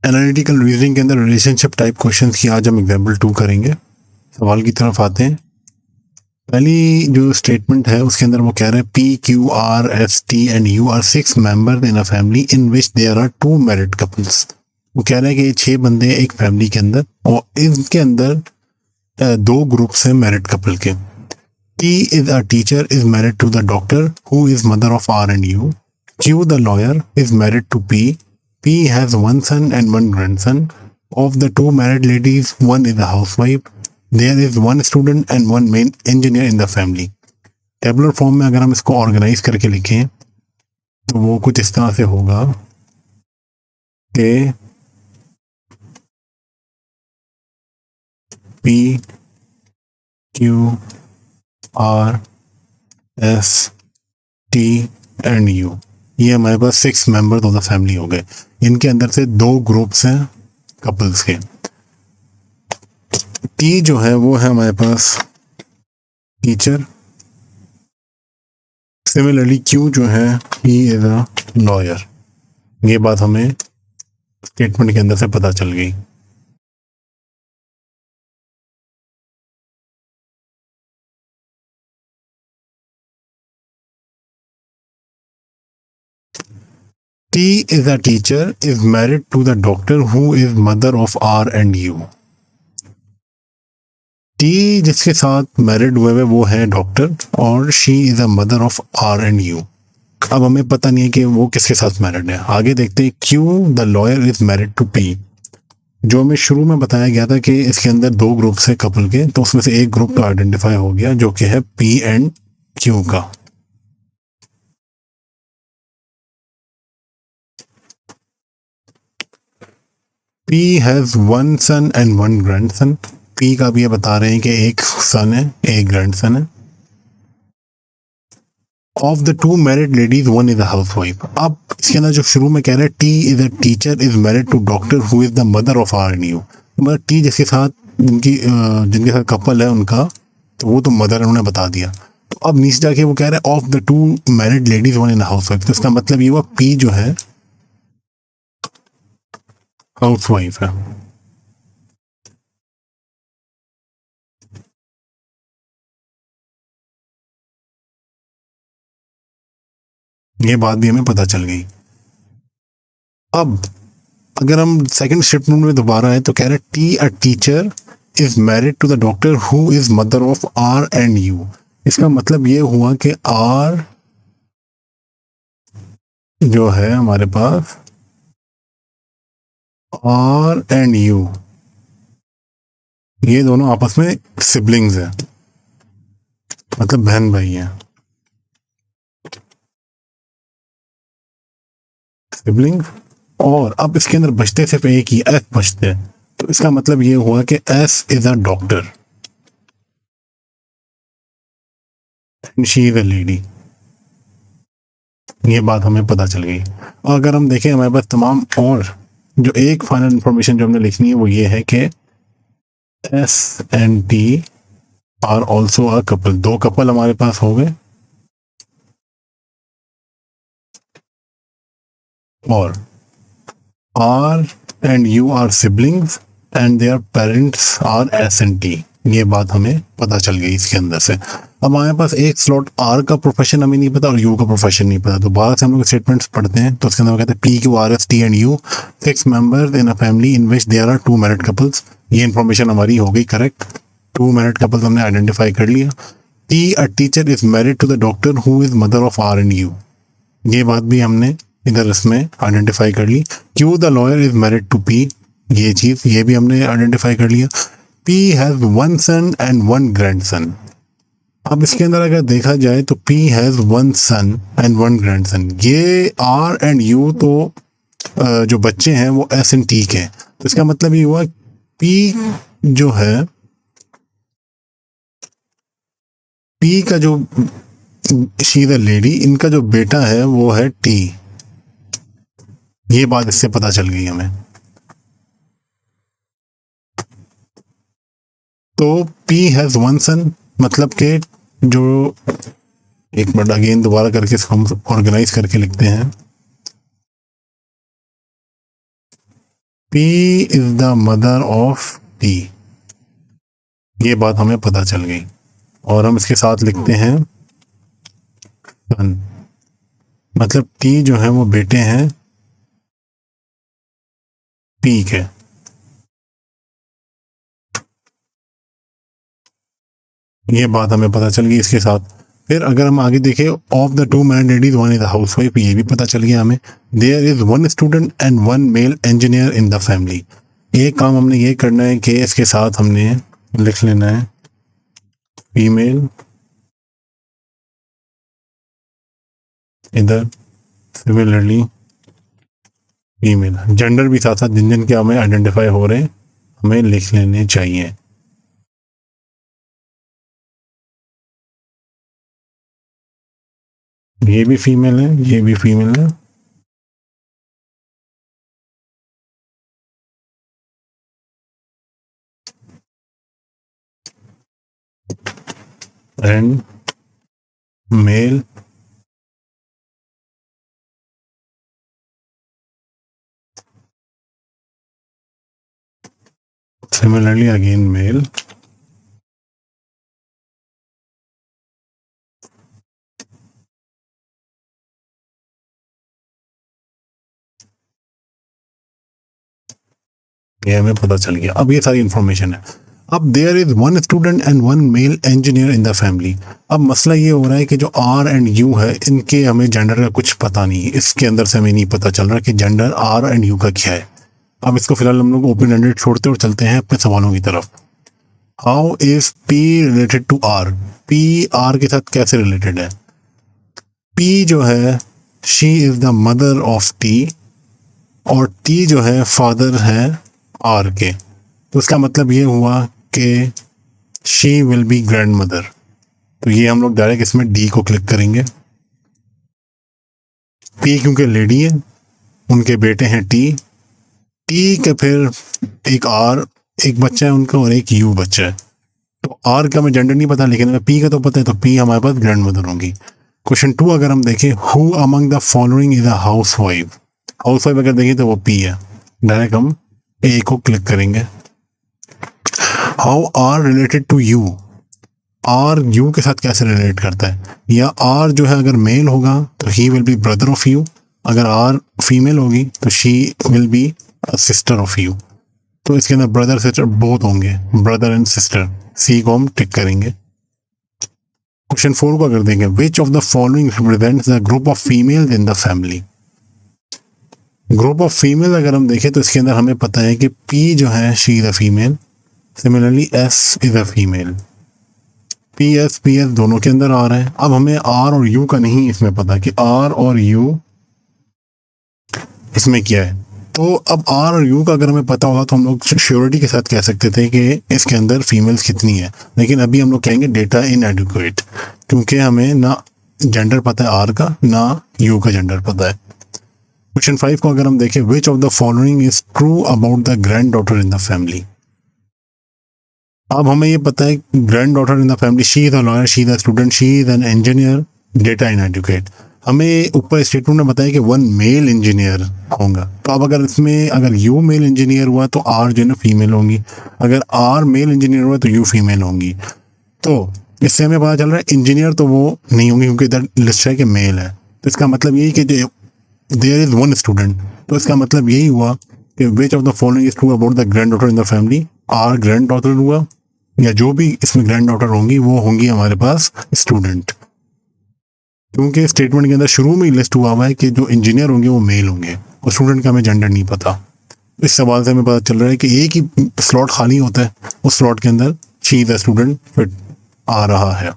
Analytical reasoning के अंदर relationship type questions की आज हम एग्जाम्पल 2 करेंगे। सवाल की तरफ आते हैं। पहली जो स्टेटमेंट है उसके अंदर वो कह रहे हैं P, Q, R, S, T and U are 6 members in a family in which there are 2 married couples. वो कह रहे हैं कि ये 6 बंदे एक फैमिली के अंदर और इनके अंदर दो ग्रुप्स हैं मैरिड कपल के। P is a teacher is married to the doctor who is mother of R and U. Q the lawyer is married to P. P has one son and one grandson. Of the two married ladies, one is a housewife. There is one student and one main engineer in the family. Tabular form में अगर हम इसको organise करके लिखें तो वो कुछ इस तरह से होगा कि P, Q, R, S, T and U, ये हमारे पास 6 मेंबर्स ऑफ द फैमिली हो गए। इनके अंदर से दो ग्रुप्स हैं कपल्स के। T जो है वो है हमारे पास टीचर। सिमिलरली Q जो है ही इज अ लॉयर। ये बात हमें स्टेटमेंट के अंदर से पता चल गई। T is a teacher is married to the doctor who is mother of R and U. T जिसके साथ मैरिड हुए हुए वो है डॉक्टर और she is a mother of R and U। अब हमें पता नहीं है कि वो किसके साथ मैरिड है। आगे देखते हैं Q the lawyer is married to P। जो हमें शुरू में बताया गया था कि इसके अंदर दो ग्रुप्स हैं कपल के, तो उसमें से एक ग्रुप तो आइडेंटिफाई हो गया जो कि है P एंड Q का। P has one son and one grandson. P का भी ये बता रहे हैं कि एक सन है एक ग्रैंडसन है। Of the two married ladies one is a housewife. अब इसके अंदर जो शुरू में कह रहे हैं T is a teacher is married to doctor who is the mother of R and U। मतलब T जिसके साथ जिनके साथ कपल है उनका, तो वो तो मदर उन्होंने बता दिया। तो अब नीचे जाके वो कह रहे हैं of the two married ladies one in housewife. तो इसका मतलब ये हुआ P जो है हाउसवाइफ है। ये बात भी हमें पता चल गई। अब अगर हम सेकंड स्टेटमेंट में दोबारा आए तो कह रहे हैं T a teacher is married to the doctor who is mother of R and U। इसका मतलब ये हुआ कि R जो है हमारे पास R एंड U ये दोनों आपस में सिबलिंग्स हैं, मतलब बहन भाई हैं। सिबलिंग्स। और अब इसके अंदर बचते सिर्फ एक ही S बचते हैं, तो इसका मतलब ये हुआ कि S is a doctor and she is a lady. ये बात हमें पता चल गई। और अगर हम देखें हमारे पास तमाम और जो एक फाइनल इंफॉर्मेशन जो हमने लिखनी है वो ये है कि S and T are also a couple. दो कपल हमारे पास हो गए और R and U are siblings and their parents are S and T। ये बात हमें पता चल गई इसके अंदर से। अब हमारे पास एक स्लॉट R का प्रोफेशन हमें नहीं पता और U का प्रोफेशन नहीं पता। तो बाहर से हम लोग स्टेटमेंट्स पढ़ते हैं तो उसके अंदर कहते हैं P, Q, R, S, T and U 6 members in a family in which there are 2 married couples. ये इन्फॉर्मेशन हमारी हो गई करेक्ट। 2 मैरिड कपल्स हमने आइडेंटिफाई कर लिया। T a teacher is married to the doctor who is mother of R and U। ये बात भी हमने इधर इसमें आइडेंटिफाई कर ली। Q the lawyer is married to P। ये चीज ये भी हमने आइडेंटिफाई कर लिया। P has one son and one grandson. अब इसके अंदर अगर देखा जाए तो P has one son and one grandson. ये R एंड U तो जो बच्चे हैं वो S एंड T के हैं। तो इसका मतलब ये हुआ P जो है P का जो शी द लेडी, इनका जो बेटा है वो है T। ये बात इससे पता चल गई हमें। तो P हैज वन सन मतलब के जो एक मिनट अगेन दोबारा करके इसको हम ऑर्गेनाइज करके लिखते हैं। P is the mother of T, ये बात हमें पता चल गई। और हम इसके साथ लिखते हैं सन, मतलब टी जो है वो बेटे हैं पी के। ये बात हमें पता चल गई इसके साथ। फिर अगर हम आगे देखें, of the two married ladies one is housewife, ये भी पता चल गया हमें। There is one student and one male engineer in the family. एक काम हमने ये करना है कि इसके साथ हमने लिख लेना है फीमेल, इधर सिमिलरली फीमेल, जेंडर भी साथ साथ जिन जिन के हमें आइडेंटिफाई हो रहे हैं हमें लिख लेने चाहिए। ये भी फीमेल है, ये भी फीमेल है, and male similarly again male. ये हमें पता चल गया। अब ये सारी इंफॉर्मेशन है। अब there is one student and one male engineer in the family. अब मसला ये हो रहा है कि जो आर एंड यू है इनके हमें जेंडर का कुछ पता नहीं है, इसके अंदर से हमें नहीं पता चल रहा कि जेंडर आर एंड यू का क्या है। अब इसको फिलहाल हम लोग ओपन एंडेड छोड़ते और चलते हैं अपने सवालों की तरफ। How is P related to R? P R के साथ कैसे रिलेटेड है? पी जो है she is the mother of T, और टी जो है फादर है आर के। तो इसका मतलब ये हुआ कि she will be grand mother. तो ये हम लोग डायरेक्ट इसमें डी को क्लिक करेंगे। पी क्योंकि लेडी है, उनके बेटे हैं टी, टी के फिर एक आर, एक बच्चा है उनका, और एक यू बच्चा है। तो आर का हमें जेंडर नहीं पता, लेकिन हमें पी का तो पता है, तो पी हमारे पास ग्रैंड मदर होंगी। क्वेश्चन 2 अगर हम देखें, who among the following is a house wife? House wife अगर देखें तो वो पी है, डायरेक्ट हम ए को क्लिक करेंगे। How R related to U? R U के साथ कैसे रिलेट करता है? या आर जो है अगर मेल होगा तो he will be brother of you, अगर आर फीमेल होगी तो she will be sister of you. तो इसके अंदर ब्रदर सिस्टर बोथ होंगे, ब्रदर एंड सिस्टर। सी को हम टिक करेंगे। क्वेश्चन 4 को अगर देखें, विच of the following represents the group of female in the family? Group of female अगर हम देखें तो इसके अंदर हमें पता है कि पी जो है she is a female, similarly S is a female. P S दोनों के अंदर आ रहा है। अब हमें आर और यू का नहीं इसमें पता कि आर और यू इसमें क्या है। तो अब आर और यू का अगर हमें पता होगा तो हम लोग श्योरिटी के साथ कह सकते थे कि इसके अंदर फीमेल्स कितनी है, लेकिन अभी हम लोग कहेंगे डेटा इनएडिक्वेट, क्योंकि हमें ना जेंडर पता है आर का, ना यू का जेंडर पता है। क्वेश्चन 5 को अगर हम देखें, विच of the following is true about the granddaughter in the family? अब हमें ये पता है grand daughter in the family, she is a lawyer, she is a student, she is an engineer, data इनएडिक्वेट। हमें ऊपर स्टेटमेंट में बताया कि वन मेल इंजीनियर होगा। तो अब अगर इसमें अगर यू मेल इंजीनियर हुआ तो आर जो है ना फीमेल होंगी, अगर आर मेल इंजीनियर हुआ तो यू फीमेल होंगी। तो इससे हमें पता चल रहा है इंजीनियर तो वो नहीं होंगी क्योंकि इधर लिस्ट है कि मेल है। तो इसका मतलब यही कि देयर इज वन स्टूडेंट, तो इसका मतलब यही हुआ कि which of the following is true about the granddaughter in the family? R granddaughter हुआ, या जो भी इसमें ग्रैंड डॉटर होंगी वो होंगी हमारे पास स्टूडेंट, क्योंकि स्टेटमेंट के अंदर शुरू में ही लिस्ट हुआ है कि जो इंजीनियर होंगे वो मेल होंगे और स्टूडेंट का हमें जेंडर नहीं पता। इस सवाल से हमें पता चल रहा है कि एक ही स्लॉट खाली होता है, उस स्लॉट के अंदर she is the student fit आ रहा है।